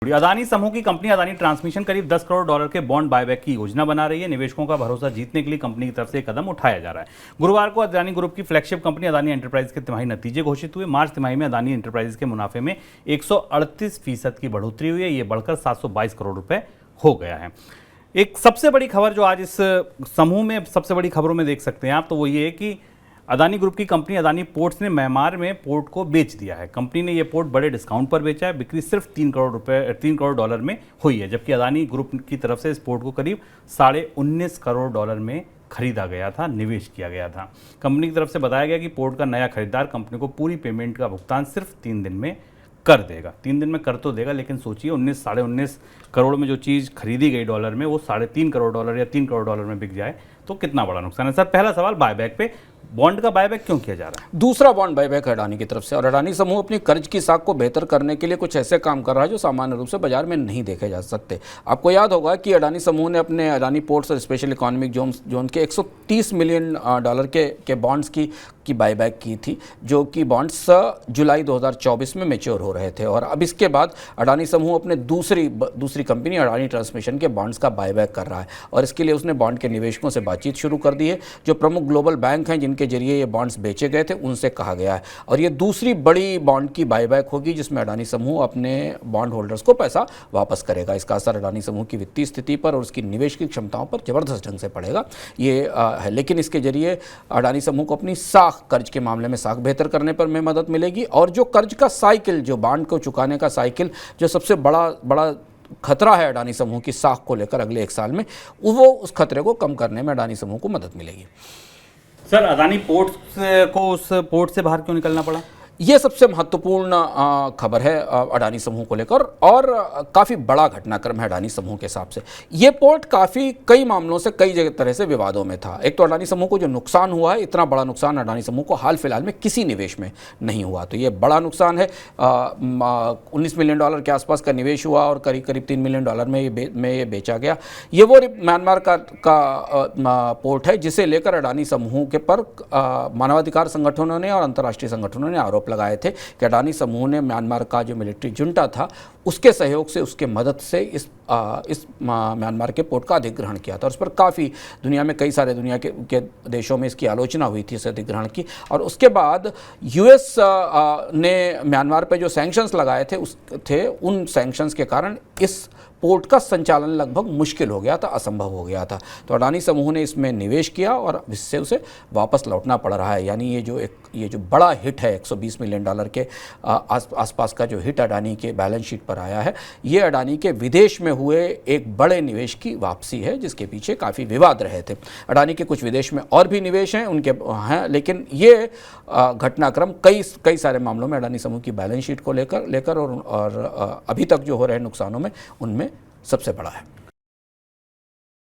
अदानी समूह की company Adani transmission करीब 10 करोड़ डॉलर के बॉन्ड बायबैक की योजना बना रही है। निवेशकों का भरोसा जीतने के लिए कंपनी की तरफ से एक कदम उठाया जा रहा है। गुरुवार को अदानी ग्रुप की फ्लैगशिप कंपनी अदानी एंटरप्राइज के तिमाही नतीजे घोषित हुए। मार्च तिमाही में अदानी एंटरप्राइज के मुनाफे में 138% की बढ़ोतरी हुई है। ये बढ़कर 722 करोड़ रुपए हो गया है। एक सबसे बड़ी खबर जो आज इस समूह में सबसे बड़ी खबरों में देख सकते हैं आप, तो वो ये है कि अदानी ग्रुप की कंपनी अदानी पोर्ट्स ने म्यांमार में पोर्ट को बेच दिया है। कंपनी ने यह पोर्ट बड़े डिस्काउंट पर बेचा है। बिक्री सिर्फ 3 करोड़ डॉलर में हुई है, जबकि अदानी ग्रुप की तरफ से इस पोर्ट को करीब 19.5 करोड़ डॉलर में खरीदा गया था, निवेश किया गया था। कंपनी की तरफ से बताया गया कि पोर्ट का नया खरीदार कंपनी को पूरी पेमेंट का भुगतान सिर्फ 3 दिन में कर देगा। 3 दिन में कर तो देगा, लेकिन सोचिए 19 करोड़ में जो चीज़ खरीदी गई डॉलर में, वो 3.5 करोड़ डॉलर या 3 करोड़ डॉलर में बिक जाए तो कितना बड़ा नुकसान है। सर, पहला सवाल बायबैक पे, बॉन्ड का बायबैक क्यों किया जा रहा है? दूसरा बॉन्ड बायबैक है अडानी की तरफ से, और अडानी समूह अपनी कर्ज की साख को बेहतर करने के लिए कुछ ऐसे काम कर रहा है जो सामान्य रूप से बाजार में नहीं देखे जा सकते। आपको याद होगा कि अडानी समूह ने अपने अडानी पोर्ट्स और स्पेशल इकोनॉमिक जोन के 130 मिलियन डॉलर के बॉन्ड्स की बायबैक की थी, जो कि बॉन्ड्स जुलाई 2024 में मैच्योर हो रहे थे। और अब इसके बाद अडानी समूह अपने दूसरी कंपनी अडानी ट्रांसमिशन के बॉन्ड्स का बायबैक कर रहा है, और इसके लिए उसने बॉन्ड के निवेशकों से बातचीत शुरू कर दी है। जो प्रमुख ग्लोबल बैंक हैं जिनके जरिए ये बॉन्ड्स बेचे गए थे, उनसे कहा गया है, और ये दूसरी बड़ी बॉन्ड की बायबैक होगी जिसमें अडानी समूह अपने बॉन्ड होल्डर्स को पैसा वापस करेगा। इसका असर अडानी समूह की वित्तीय स्थिति पर और उसकी निवेश की क्षमताओं पर जबरदस्त ढंग से पड़ेगा, ये है। लेकिन इसके जरिए अडानी समूह को अपनी कर्ज के मामले में साख बेहतर करने पर में मदद मिलेगी, और जो कर्ज का साइकिल, जो बॉन्ड को चुकाने का साइकिल, जो सबसे बड़ा खतरा है अडानी समूह की साख को लेकर अगले 1 साल में, वो उस खतरे को कम करने में अडानी समूह को मदद मिलेगी। सर, अदानी पोर्ट्स को उस पोर्ट से बाहर क्यों निकलना पड़ा? ये सबसे महत्वपूर्ण खबर है अडानी समूह को लेकर, और काफ़ी बड़ा घटनाक्रम है अडानी समूह के हिसाब से। ये पोर्ट कई मामलों से कई तरह से विवादों में था। एक तो अडानी समूह को जो नुकसान हुआ है, इतना बड़ा नुकसान अडानी समूह को हाल फिलहाल में किसी निवेश में नहीं हुआ, तो ये बड़ा नुकसान है। 19 मिलियन डॉलर के आसपास का निवेश हुआ और करीब 3 मिलियन डॉलर में ये बेचा गया। ये वो म्यांमार का पोर्ट है जिसे लेकर अडानी समूह के पर मानवाधिकार संगठनों ने और अंतर्राष्ट्रीय संगठनों ने आरोप लगाए थे कि अडानी समूह ने म्यांमार का जो मिलिट्री जुंटा था, उसके सहयोग से, उसके मदद से इस म्यांमार के पोर्ट का अधिग्रहण किया था। और उस पर काफ़ी दुनिया में, कई सारे दुनिया के देशों में इसकी आलोचना हुई थी, इस अधिग्रहण की। और उसके बाद यूएस ने म्यांमार पे जो सैंक्शंस लगाए थे, उन सैंक्शंस के कारण इस पोर्ट का संचालन लगभग मुश्किल हो गया था, असंभव हो गया था। तो अडानी समूह ने इसमें निवेश किया और इससे उसे वापस लौटना पड़ रहा है। यानी ये जो बड़ा हिट है, 120 मिलियन डॉलर के आसपास का जो हिट अडानी के बैलेंस शीट पर आया है, ये अडानी के विदेश में हुए एक बड़े निवेश की वापसी है, जिसके पीछे काफ़ी विवाद रहे थे। अडानी के कुछ विदेश में और भी निवेश हैं उनके हैं, लेकिन ये घटनाक्रम कई सारे मामलों में अडानी समूह की बैलेंस शीट को लेकर और अभी तक जो हो रहे नुकसानों में, उनमें सबसे बड़ा है।